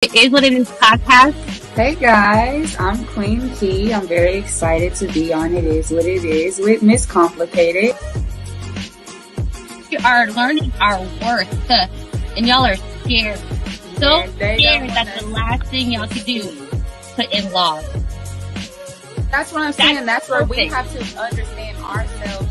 It is what it is podcast. Hey guys, I'm Queen Key. I'm very excited to be on It Is What It Is with Miss Complicated. We are learning our worth, and y'all are scared. So And they don't scared want that the last thing y'all can do is put in laws. That's what I'm That's saying. That's where we perfect. have to understand ourselves,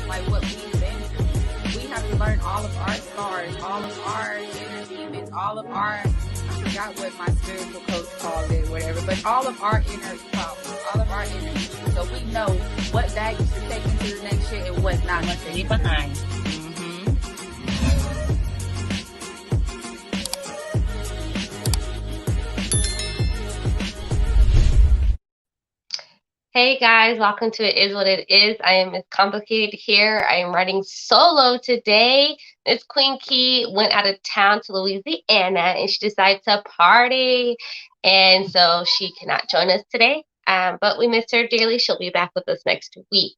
like what we've been through. We have to learn all of our scars, all of our inner demons, all of our, I forgot what my spiritual coach called it, whatever, but all of our inner problems, all of our inner issues. So we know what baggage to take into the next shit and what not to Leave behind. Hey guys, welcome to It Is What It Is. I am Miss Complicated here. I am writing solo today. Miss Queen Key went out of town to Louisiana and she decided to party. And so she cannot join us today. But we miss her dearly. She'll be back with us next week.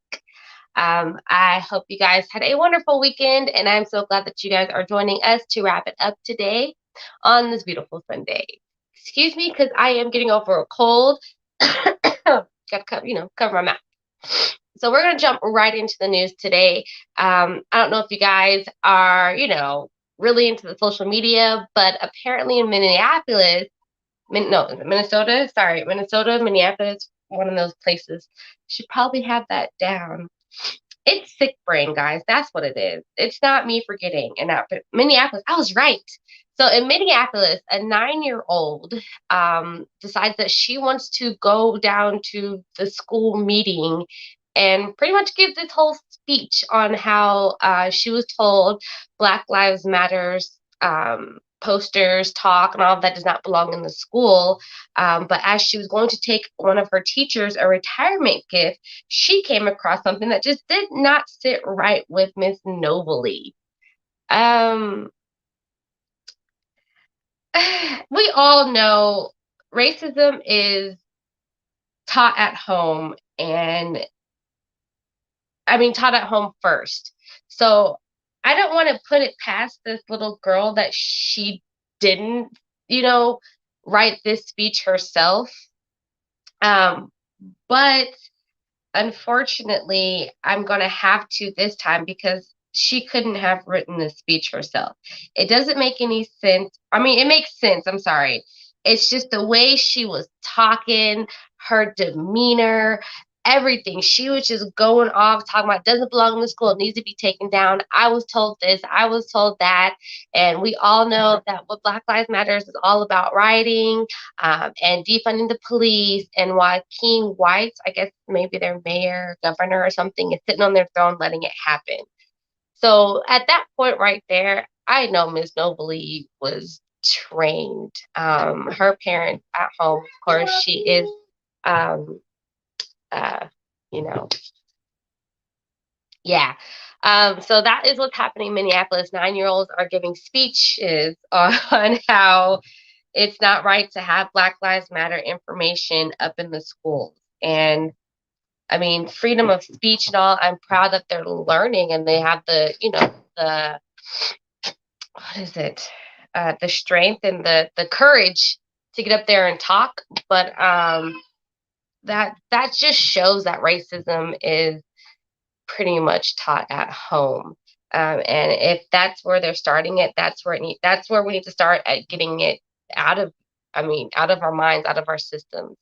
I hope you guys had a wonderful weekend, and I'm so glad that you guys are joining us to wrap it up today on this beautiful Sunday. Excuse me, because I am getting over a cold. Got to cover my mouth. So we're going to jump right into the news today. I don't know if you guys are, really into the social media, but apparently in Minneapolis, Minnesota, Minneapolis, one of those places, should probably have that down. It's sick brain, guys. That's what it is. It's not me forgetting. And Minneapolis, I was right. So in Minneapolis, a 9-year-old decides that she wants to go down to the school meeting and pretty much give this whole speech on how she was told Black Lives Matters posters, talk, and all of that does not belong in the school. But as she was going to take one of her teachers a retirement gift, she came across something that just did not sit right with Miss Nobley. We all know racism is taught at home, and taught at home first. So I don't want to put it past this little girl that she didn't, write this speech herself. But unfortunately, I'm going to have to this time because she couldn't have written this speech herself. It doesn't make any sense. It makes sense. I'm sorry. It's just the way she was talking, her demeanor, everything. She was just going off, talking about it doesn't belong in the school, it needs to be taken down. I was told this, I was told that. And we all know that what Black Lives Matters is all about rioting, and defunding the police, and why King Whites, I guess maybe their mayor, governor, or something, is sitting on their throne letting it happen. So at that point right there, I know Miss Nobley was trained. Her parents at home, of course, she is, um, you know, yeah. So that is what's happening in Minneapolis. 9-year-olds are giving speeches on how it's not right to have Black Lives Matter information up in the schools. And freedom of speech and all, I'm proud that they're learning and they have the what is it? The strength and the courage to get up there and talk. But that just shows that racism is pretty much taught at home. And if that's where they're starting it, that's where we need to start at getting it out of, out of our minds, out of our systems.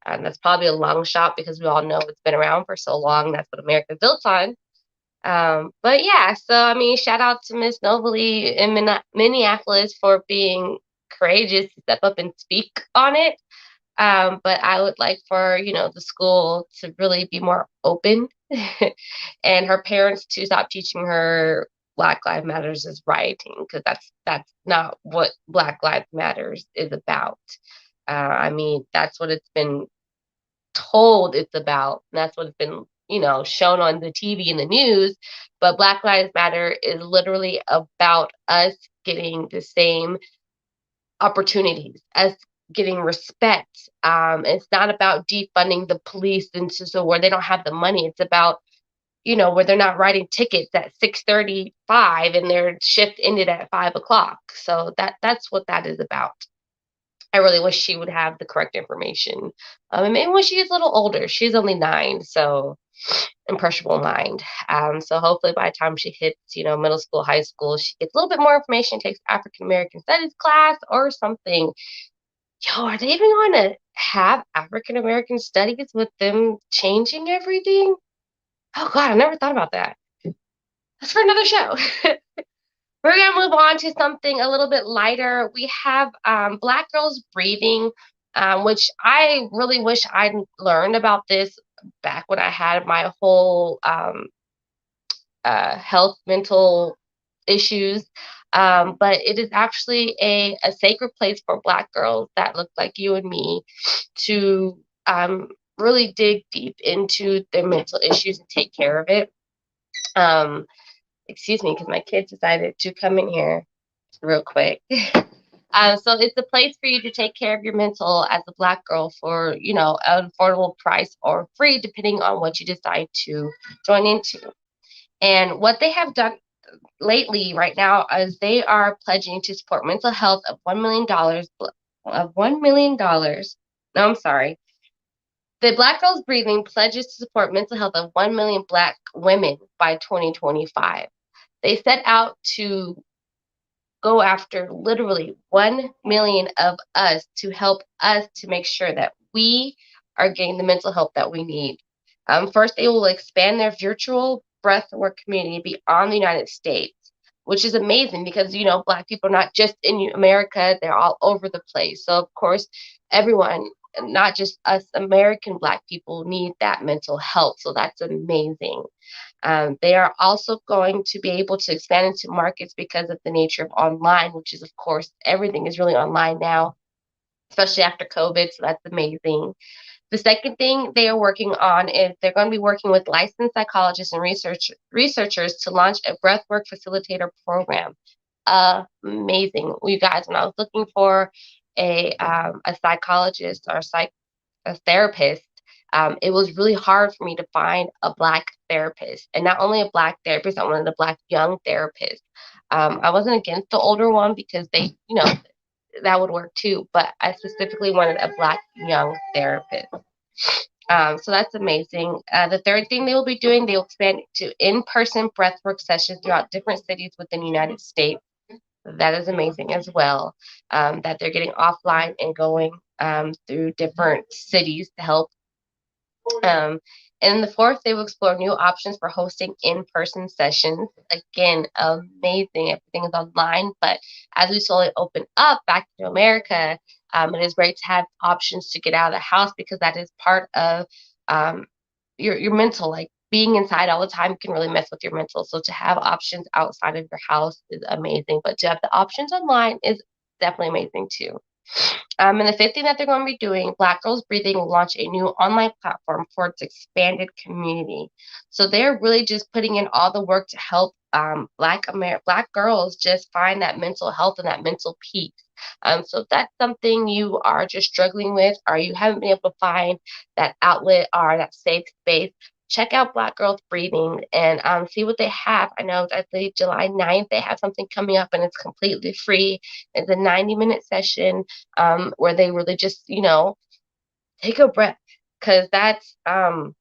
And that's probably a long shot because we all know it's been around for so long. That's what America's built on. But yeah, so shout out to Miss Nobley in Minneapolis for being courageous to step up and speak on it. But I would like for, the school to really be more open and her parents to stop teaching her Black Lives Matters is rioting, because that's not what Black Lives Matters is about. That's what it's been told it's about. And that's what it's been, shown on the TV and the news. But Black Lives Matter is literally about us getting the same opportunities, us getting respect. It's not about defunding the police and so where they don't have the money. It's about, where they're not writing tickets at 6:35 and their shift ended at 5 o'clock. So that's what that is about. I really wish she would have the correct information. And maybe when she is a little older, she's only 9, so impressionable mind. So hopefully by the time she hits, middle school, high school, she gets a little bit more information, takes African American Studies class or something. Yo, are they even going to have African American Studies with them changing everything? Oh God, I never thought about that. That's for another show. We're going to move on to something a little bit lighter. We have Black girls breathing, which I really wish I'd learned about this back when I had my whole health, mental issues. But it is actually a sacred place for Black girls that look like you and me to really dig deep into their mental issues and take care of it. Excuse me, because my kids decided to come in here real quick. So it's a place for you to take care of your mental as a Black girl for, an affordable price or free, depending on what you decide to join into. And what they have done lately right now is they are pledging to support mental health of $1 million. No, I'm sorry. The Black Girls Breathing pledges to support mental health of 1 million Black women by 2025. They set out to go after literally 1 million of us to help us to make sure that we are getting the mental health that we need. First, they will expand their virtual breathwork community beyond the United States, which is amazing because, Black people are not just in America, they're all over the place. So, of course, everyone, not just us American Black people, need that mental health. So that's amazing. They are also going to be able to expand into markets because of the nature of online, which is, of course, everything is really online now, especially after COVID. So that's amazing. The second thing they are working on is they're going to be working with licensed psychologists and researchers to launch a breathwork facilitator program. Amazing. You guys, when I was looking for a psychologist or a therapist, it was really hard for me to find a Black therapist, and not only a Black therapist, I wanted a Black young therapist. I wasn't against the older one because they, that would work too, but I specifically wanted a Black young therapist. So that's amazing. The third thing they will be doing, they will expand to in-person breathwork sessions throughout different cities within the United States. That is amazing as well. That they're getting offline and going through different cities to help. And the fourth, they will explore new options for hosting in-person sessions. Again, amazing. Everything is online, but as we slowly open up back to America, it is great to have options to get out of the house because that is part of your mental. Like being inside all the time can really mess with your mental. So to have options outside of your house is amazing, but to have the options online is definitely amazing too. And the fifth thing that they're going to be doing, Black Girls Breathing will launch a new online platform for its expanded community. So they're really just putting in all the work to help Black girls just find that mental health and that mental peace. So if that's something you are just struggling with, or you haven't been able to find that outlet or that safe space, check out Black Girls Breathing and see what they have. I know I believe July 9th, they have something coming up and it's completely free. It's a 90-minute session where they really just, take a breath. Because that's, a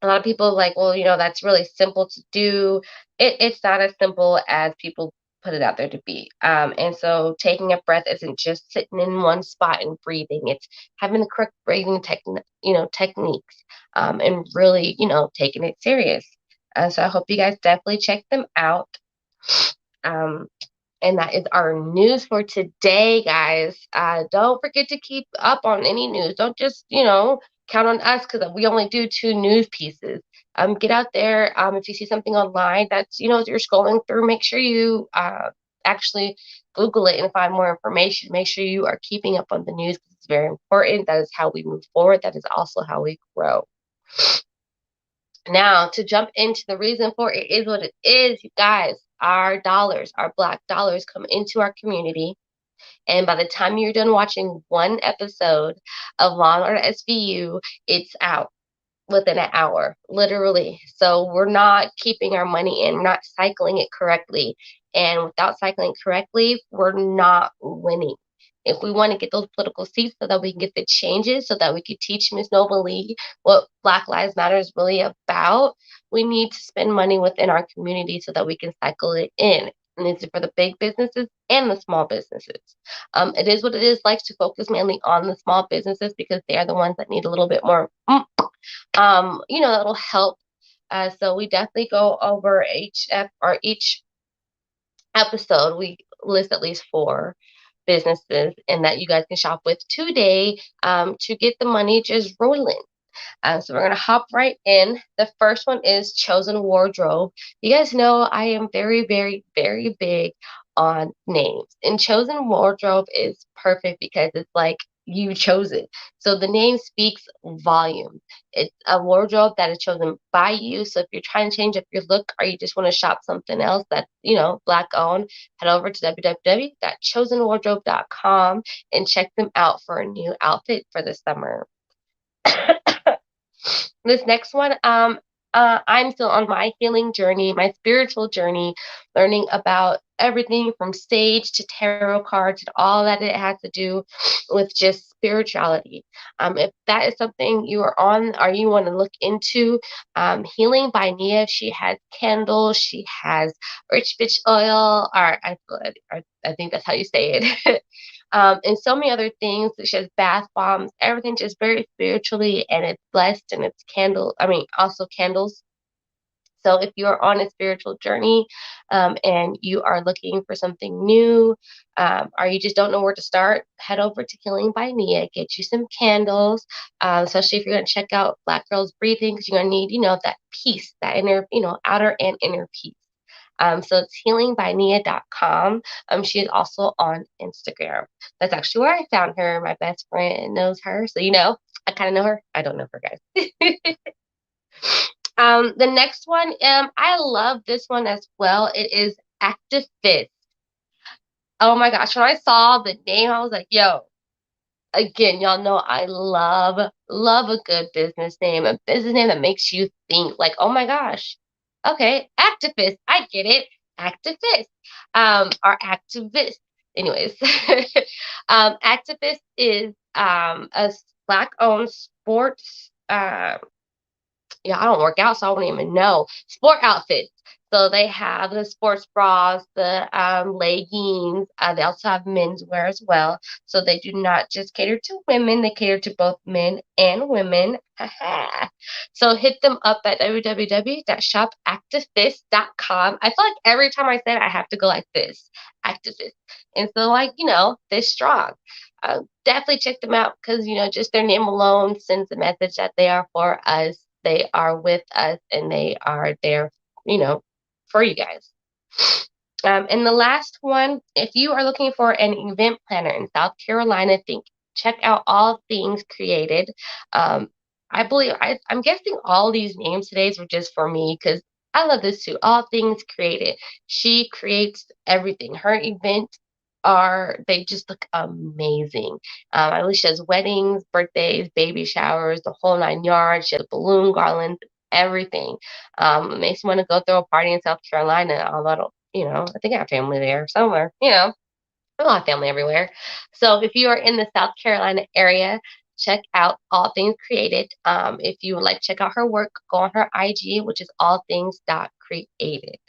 lot of people like, well, that's really simple to do. It's not as simple as people put it out there to be. And so taking a breath isn't just sitting in one spot and breathing. It's having the correct breathing techniques, and really, taking it serious. So I hope you guys definitely check them out. Um, and that is our news for today, guys. Don't forget to keep up on any news. Don't just, count on us because we only do 2 news pieces. Get out there. If you see something online that's, you're scrolling through, make sure you actually Google it and find more information. Make sure you are keeping up on the news because it's very important. That is how we move forward. That is also how we grow. Now, to jump into the reason for it is what it is, you guys. Our dollars, our Black dollars come into our community. And by the time you're done watching one episode of Law and Order SVU, it's out within an hour, literally. So we're not keeping our money in, we're not cycling it correctly. And without cycling correctly, we're not winning. If we want to get those political seats so that we can get the changes, so that we can teach Miss Noble Lee what Black Lives Matter is really about, we need to spend money within our community so that we can cycle it in. And this is for the big businesses and the small businesses. It is what it is. Likes to focus mainly on the small businesses because they are the ones that need a little bit more, that'll help. So we definitely go over each episode. We list at least 4 businesses and that you guys can shop with today to get the money just rolling. So we're going to hop right in. The first one is Chosen Wardrobe. You guys know I am very, very, very big on names. And Chosen Wardrobe is perfect because it's like you chose it. So the name speaks volume. It's a wardrobe that is chosen by you. So if you're trying to change up your look or you just want to shop something else that's, Black owned, head over to www.chosenwardrobe.com and check them out for a new outfit for the summer. This next one, I'm still on my healing journey, my spiritual journey, learning about everything from sage to tarot cards and all that it has to do with just spirituality. If that is something you are on or you want to look into, Healing by Nia, she has candles, she has rich bitch oil, or I think that's how you say it. And so many other things, such as bath bombs, everything just very spiritually, and it's blessed, and it's also candles. So if you're on a spiritual journey and you are looking for something new, or you just don't know where to start, head over to Healing by Nia, get you some candles, especially if you're going to check out Black Girls Breathing, because you're going to need, that peace, that inner, outer and inner peace. So it's healingbymia.com. She is also on Instagram. That's actually where I found her. My best friend knows her. So, I kind of know her. I don't know her, guys. The next one, I love this one as well. It is Activefist. Oh my gosh. When I saw the name, I was like, yo, again, y'all know I love a good business name, a business name that makes you think like, oh my gosh, okay, activist, I get it, activist, or activist. Anyways, Activist is a Black-owned sports I don't work out, so I wouldn't even know. Sport outfits. So they have the sports bras, the leggings. They also have menswear as well. So they do not just cater to women; they cater to both men and women. So hit them up at www.shopactivist.com. I feel like every time I say it, I have to go like this, activist. And so, this strong. Definitely check them out because, just their name alone sends a message that they are for us. They are with us and they are there, for you guys. And the last one, if you are looking for an event planner in South Carolina, check out All Things Created. I believe I'm guessing all these names today were just for me because I love this too. All Things Created. She creates everything. Her events they just look amazing. I believe she has weddings, birthdays, baby showers, the whole 9 yards. She has balloon garlands, everything. It makes me want to go throw a party in South Carolina, although I think I have family there somewhere, a lot of family everywhere. So if you are in the South Carolina area, check out All Things Created. If you would like to check out her work, go on her IG, which is allthings.created.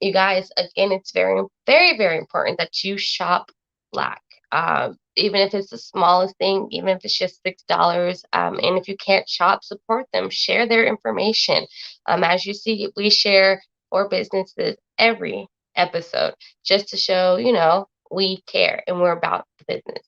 You guys, again, it's very, very, very important that you shop Black. Even if it's the smallest thing, even if it's just $6. And if you can't shop, support them. Share their information. As you see, we share 4 businesses every episode just to show, we care and we're about the business.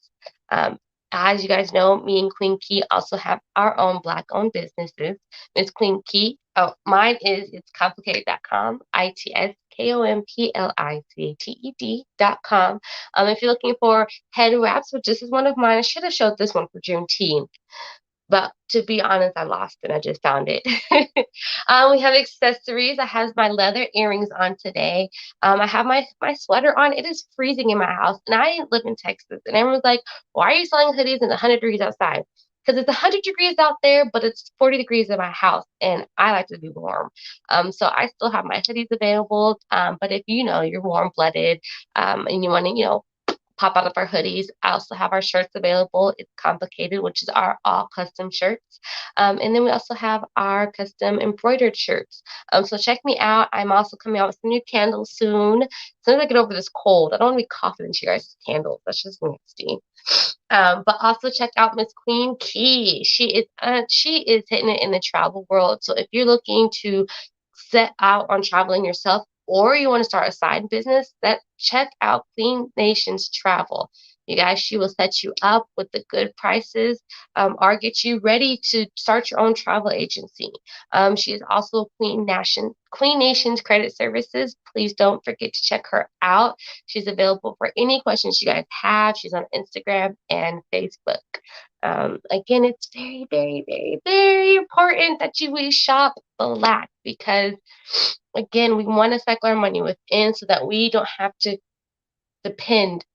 As you guys know, me and Queen Key also have our own Black-owned businesses. Miss Queen Key, mine is it's complicated.com, ITSKOMPLICATED.com. If you're looking for head wraps, which this is one of mine, I should have showed this one for Juneteenth. But to be honest, I lost it. I just found it. We have accessories. I have my leather earrings on today. I have my sweater on. It is freezing in my house, and I live in Texas. And everyone's like, "Why are you selling hoodies in 100 degrees outside?" Because it's 100 degrees out there, but it's 40 degrees in my house, and I like to be warm. So I still have my hoodies available. But if you're warm blooded, and you want to, pop out of our hoodies. I also have our shirts available. It's complicated, which is our all custom shirts. And then we also have our custom embroidered shirts. So check me out. I'm also coming out with some new candles soon. As soon as I get over this cold, I don't want to be coughing into you guys' candles. That's just nasty. But also check out Miss Queen Key. She is hitting it in the travel world. So if you're looking to set out on traveling yourself, or you want to start a side business, that check out Queen Nations Travel. You guys, she will set you up with the good prices, or get you ready to start your own travel agency. She is also Queen Nations Credit Services. Please don't forget to check her out. She's available for any questions you guys have. She's on Instagram and Facebook. Again, it's very, very, very, very important that we shop Black because, again, we want to cycle our money within so that we don't have to depend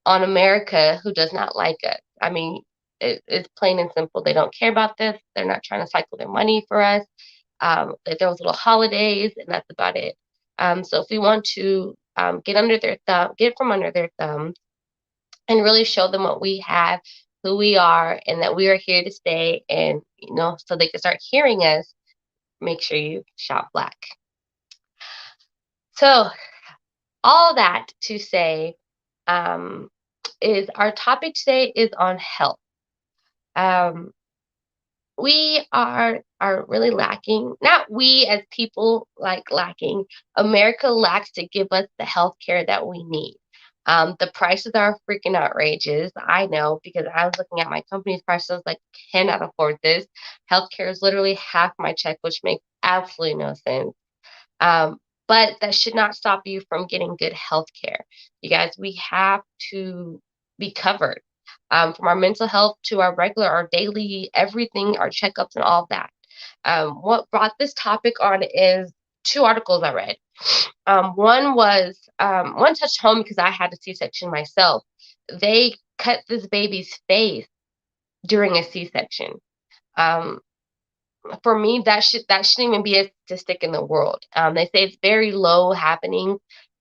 on America who does not like us. I mean, it's plain and simple. They don't care about this. They're not trying to cycle their money for us. If there was little holidays, and that's about it. So if we want to get under their thumb, get from under their thumb, and really show them what we have, who we are, and that we are here to stay, and so they can start hearing us. Make sure you shop Black. So all that to say, is our topic today is on health. We are really lacking, not we as people like lacking, America lacks to give us the health care that we need. The prices are freaking outrageous. I know because I was looking at my company's prices. I was like, cannot afford this. Healthcare is literally half my check, which makes absolutely no sense. Um, but that should not stop you from getting good health care. You guys, we have to be covered, from our mental health to our regular, our daily, everything, our checkups and all of that. What brought this topic on is two articles I read. One touched home because I had a C-section myself. They cut this baby's face during a C-section. For me, that shouldn't even be a statistic in the world. They say it's very low happening,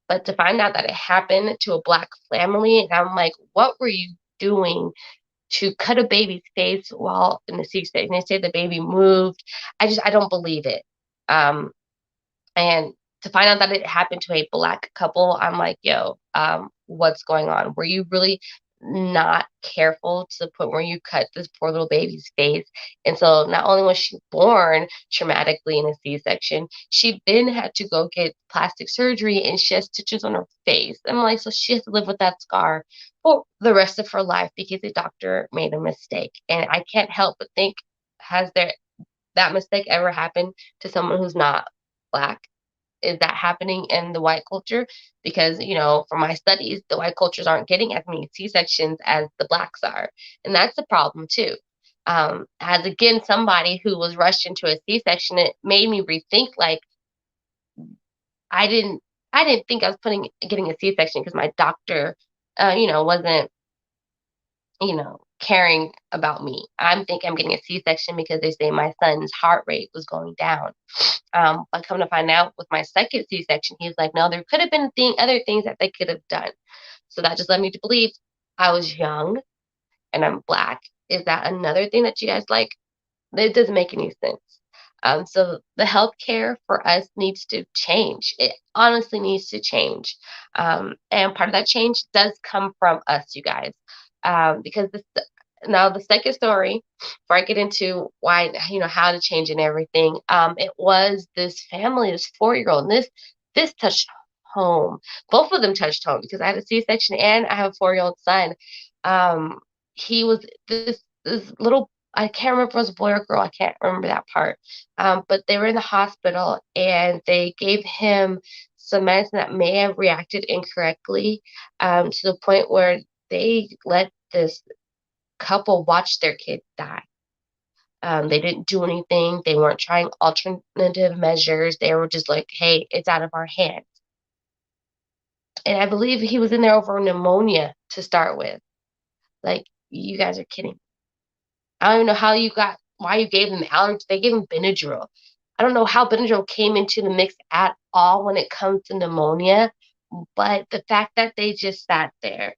but to find out that it happened to a Black family, and I'm like, what were you doing to cut a baby's face while in the C-section? They say the baby moved. I don't believe it. And to find out that it happened to a Black couple, I'm like, yo, what's going on? Were you really not careful to the point where you cut this poor little baby's face? And so not only was she born traumatically in a C-section, she then had to go get plastic surgery and she has stitches on her face. I'm like, so she has to live with that scar for the rest of her life because the doctor made a mistake. And I can't help but think, has that mistake ever happened to someone who's not Black? Is that happening in the white culture? Because, from my studies, the white cultures aren't getting as many C-sections as the Blacks are. And that's a problem too. As again, somebody who was rushed into a C-section, it made me rethink, like, I didn't think I was getting a C-section because my doctor, wasn't, caring about me. I'm thinking I'm getting a C-section because they say my son's heart rate was going down. But come to find out with my second C-section, he's like, no, there could have been other things that they could have done. So that just led me to believe I was young and I'm Black. Is that another thing that you guys like? It doesn't make any sense. So the healthcare for us needs to change. It honestly needs to change. And part of that change does come from us, you guys. Because now the second story, before I get into why, how to change and everything, it was this family, this 4-year-old, and this touched home. Both of them touched home because I had a C-section and I have a 4-year-old son. He was this little, I can't remember if it was a boy or girl. I can't remember that part. But they were in the hospital and they gave him some medicine that may have reacted incorrectly, to the point where they let this couple watch their kid die. They didn't do anything. They weren't trying alternative measures. They were just like, hey, it's out of our hands. And I believe he was in there over pneumonia to start with. Like, you guys are kidding. I don't even know why you gave them allergy. They gave him Benadryl. I don't know how Benadryl came into the mix at all when it comes to pneumonia, but the fact that they just sat there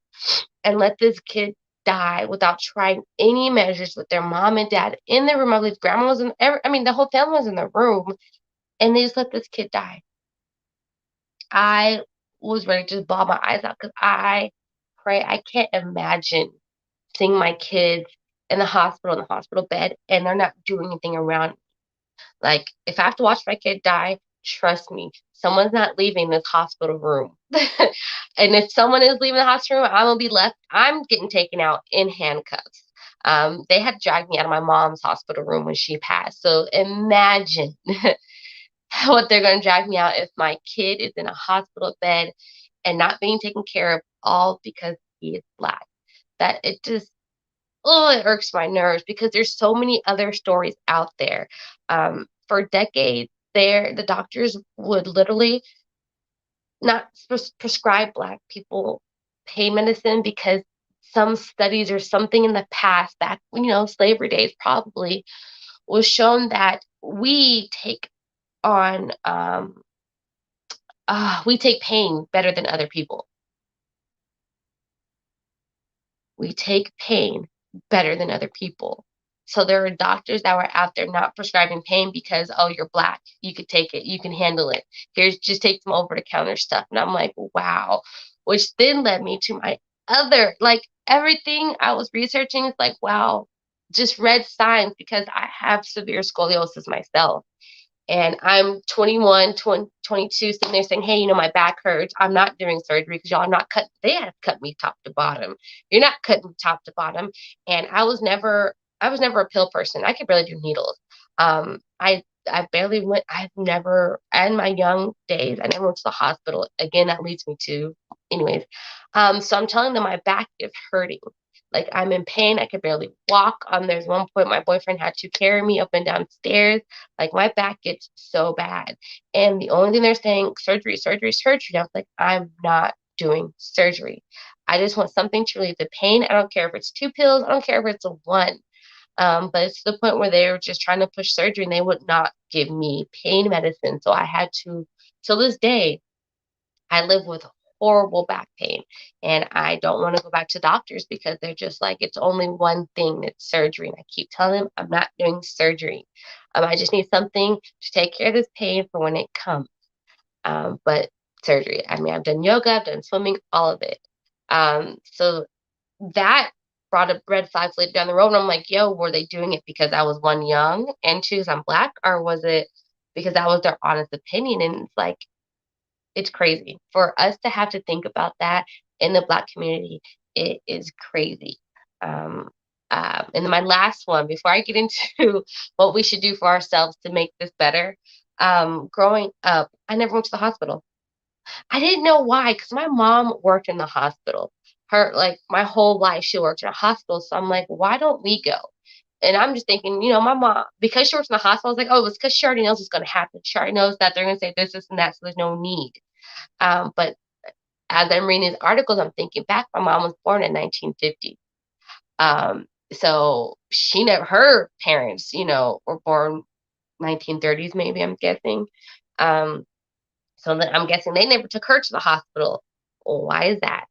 and let this kid die without trying any measures with their mom and dad in the room. I believe grandma was the whole family was in the room, and they just let this kid die. I was ready to just bawl my eyes out because I can't imagine seeing my kids in the hospital bed, and they're not doing anything around. Like, if I have to watch my kid die, trust me, someone's not leaving this hospital room. And if someone is leaving the hospital room, I'm gonna be left. I'm getting taken out in handcuffs. They had dragged me out of my mom's hospital room when she passed. So imagine what they're gonna drag me out if my kid is in a hospital bed and not being taken care of, all because he is Black. That it just, oh, it irks my nerves because there's so many other stories out there. For decades, the doctors would literally not prescribe Black people pain medicine because some studies or something in the past, back, slavery days probably, was shown that on we take pain better than other people. We take pain better than other people. So there are doctors that were out there not prescribing pain because, oh, you're Black, you could take it, you can handle it. Here's, just take some over the counter stuff. And I'm like, wow. Which then led me to my other, like, everything I was researching is like, wow, just red signs because I have severe scoliosis myself. And I'm 21, 22, sitting there saying, hey, my back hurts. I'm not doing surgery because y'all are not cut. They have cut me top to bottom. You're not cutting top to bottom. And I was never a pill person. I could barely do needles. I barely went, I've never, in my young days, I never went to the hospital. Again, that leads me to, anyways. So I'm telling them my back is hurting. Like, I'm in pain. I could barely walk. There's one point my boyfriend had to carry me up and down stairs. Like, my back gets so bad. And the only thing they're saying, surgery, surgery, surgery. And I was like, I'm not doing surgery. I just want something to relieve the pain. I don't care if it's 2 pills. I don't care if it's a one. But it's to the point where they were just trying to push surgery and they would not give me pain medicine. So I had to, till this day, I live with horrible back pain, and I don't want to go back to doctors because they're just like, it's only one thing, it's surgery. And I keep telling them I'm not doing surgery. I just need something to take care of this pain for when it comes. But surgery, I've done yoga, I've done swimming, all of it. So that brought up red flags later down the road. And I'm like, yo, were they doing it because I was, one, young, and two, because I'm Black, or was it because that was their honest opinion? And it's like, it's crazy for us to have to think about that in the Black community. It is crazy. Um, and then my last one, before I get into what we should do for ourselves to make this better. Growing up, I never went to the hospital. I didn't know why, because my mom worked in the hospital. Her, like, my whole life, she worked in a hospital. So I'm like, why don't we go? And I'm just thinking, my mom, because she works in the hospital, I was like, oh, it's because she already knows what's going to happen. She already knows that they're going to say this, and that, so there's no need. But as I'm reading these articles, I'm thinking back, my mom was born in 1950. So her parents, were born 1930s, maybe, I'm guessing. So then I'm guessing they never took her to the hospital. Well, why is that?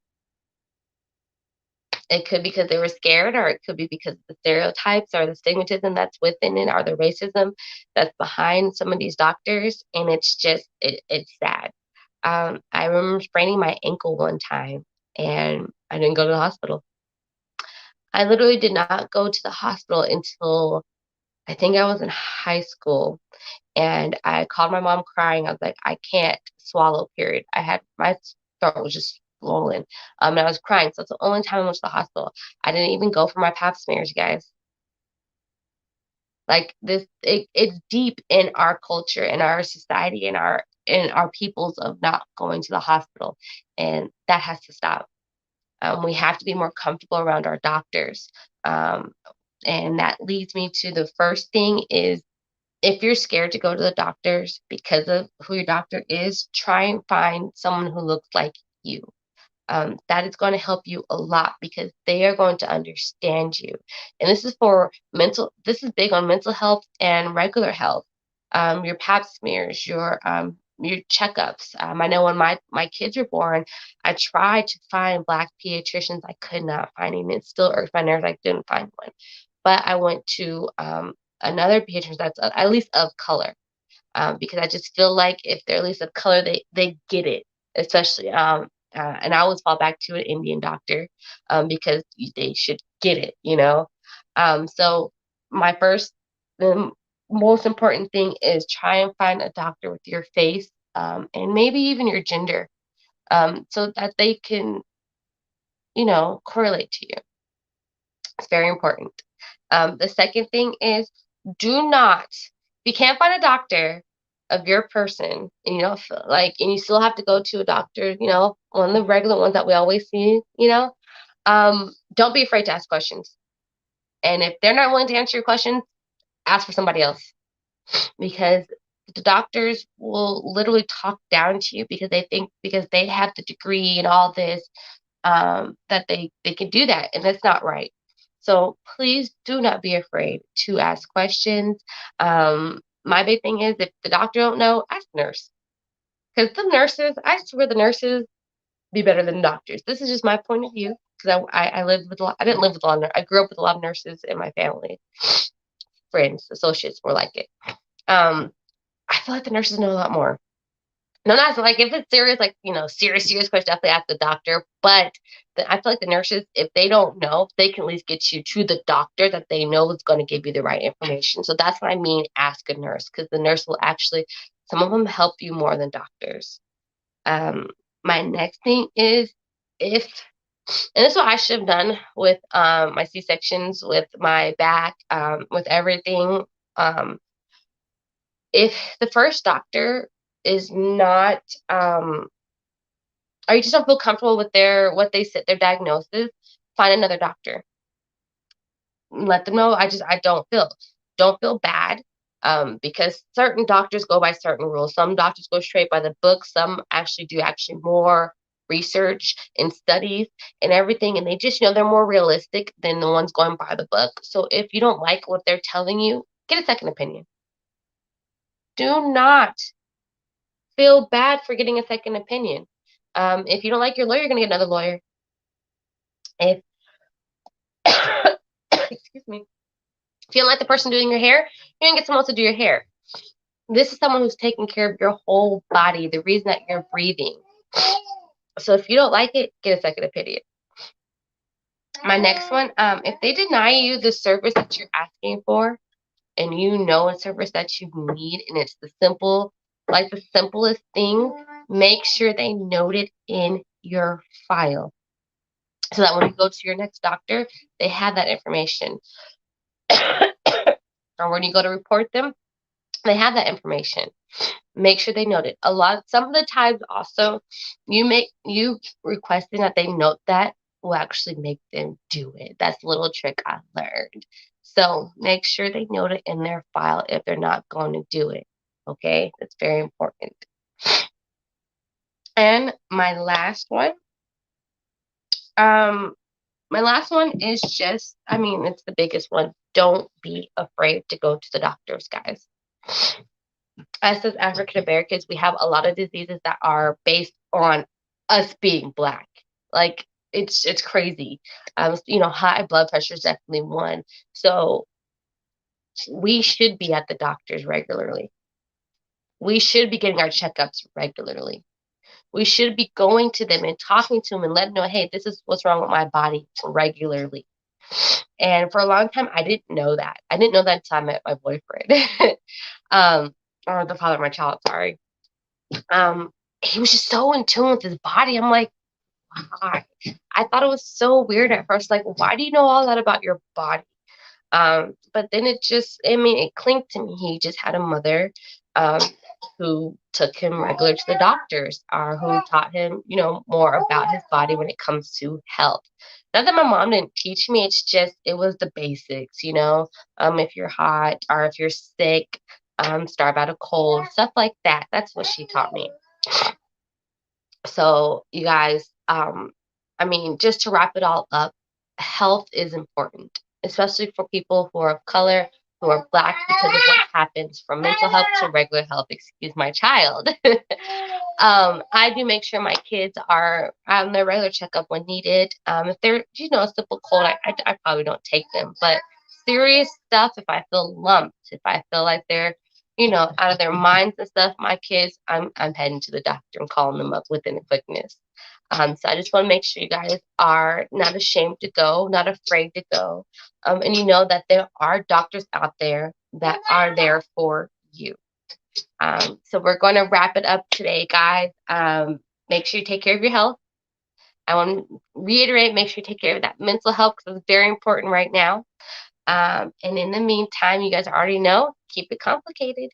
It could be because they were scared, or it could be because of the stereotypes or the stigmatism that's within it, or the racism that's behind some of these doctors. And it's just, it's sad. I remember spraining my ankle one time, and I didn't go to the hospital. I literally did not go to the hospital until I think I was in high school. And I called my mom crying. I was like, I can't swallow, period. My throat was just swollen. And I was crying. So it's the only time I went to the hospital. I didn't even go for my pap smears, guys. Like, this, it's deep in our culture, in our society, in our peoples, of not going to the hospital. And that has to stop. We have to be more comfortable around our doctors. Um, and that leads me to the first thing is, if you're scared to go to the doctors because of who your doctor is, try and find someone who looks like you. That is going to help you a lot because they are going to understand you. And this is big on mental health and regular health. Your pap smears, your your checkups. I know when my kids were born, I tried to find Black pediatricians. I could not find any. It still irks my nerves. I didn't find one, but I went to another pediatrician that's at least of color, because I just feel like if they're at least of color, they get it, especially and I always fall back to an Indian doctor, because they should get it, you know. So my first, the most important thing is try and find a doctor with your face, and maybe even your gender, so that they can, correlate to you. It's very important. The second thing is, do not, if you can't find a doctor of your person, and you don't feel like, and you still have to go to a doctor, one of the regular ones that we always see, don't be afraid to ask questions. And if they're not willing to answer your questions, ask for somebody else, because the doctors will literally talk down to you because they think, because they have the degree and all this, that they can do that, and that's not right. So please do not be afraid to ask questions. My big thing is, if the doctor don't know, ask the nurse, because the nurses, I swear, the nurses be better than doctors. This is just my point of view, because I lived with a lot. I didn't live with a lot of. I grew up with a lot of nurses in my family, friends, associates, more like it. I feel like the nurses know a lot more. No, not like if it's serious, like, serious question, definitely ask the doctor. But I feel like the nurses, if they don't know, they can at least get you to the doctor that they know is going to give you the right information. So that's what I mean, ask a nurse, because the nurse will actually, some of them help you more than doctors. Um, my next thing is, if, and this is what I should have done with my C-sections, with my back, with everything. Um, if the first doctor is not, or you just don't feel comfortable with what they said, their diagnosis, find another doctor. Let them know, I don't feel bad, because certain doctors go by certain rules. Some doctors go straight by the book. Some actually do more research and studies and everything, and they just, they're more realistic than the ones going by the book. So if you don't like what they're telling you, get a second opinion. Do not feel bad for getting a second opinion. If you don't like your lawyer, you're going to get another lawyer. If excuse me, if you don't like the person doing your hair, you're going to get someone else to do your hair. This is someone who's taking care of your whole body, the reason that you're breathing. So if you don't like it, get a second opinion. My next one, if they deny you the service that you're asking for, and you know a service that you need, and it's the simplest thing, make sure they note it in your file, so that when you go to your next doctor, they have that information. Or when you go to report them, they have that information. Make sure they note it. Some of the times also, you requesting that they note that will actually make them do it. That's a little trick I learned. So make sure they note it in their file if they're not going to do it. Okay, that's very important. And my last one is just, it's the biggest one. Don't be afraid to go to the doctors, guys. Us as African Americans, we have a lot of diseases that are based on us being Black. Like, it's crazy. High blood pressure is definitely one. So we should be at the doctors regularly. We should be getting our checkups regularly. We should be going to them and talking to them and letting them know, hey, this is what's wrong with my body, regularly. And for a long time, I didn't know that. I didn't know that until I met my boyfriend. Or the father of my child, sorry. He was just so in tune with his body. I'm like, why? I thought it was so weird at first. Like, why do you know all that about your body? But then it clinked to me. He just had a mother, who took him regular to the doctors, or who taught him, more about his body when it comes to health. Not that my mom didn't teach me, it was the basics, if you're hot or if you're sick, starve out a cold, stuff like that. That's what she taught me. So you guys, just to wrap it all up, health is important, especially for people who are of color, who are Black because of what happens from mental health to regular health. Excuse my child. I do make sure my kids are on their regular checkup when needed. If they're, a simple cold, I probably don't take them. But serious stuff, if I feel lumped, if I feel like they're, out of their minds and stuff, my kids, I'm heading to the doctor and calling them up within a quickness. So I just want to make sure you guys are not ashamed to go, not afraid to go. And you know that there are doctors out there that are there for you. So we're going to wrap it up today, guys. Make sure you take care of your health. I want to reiterate, make sure you take care of that mental health because it's very important right now. And in the meantime, you guys already know, keep it complicated.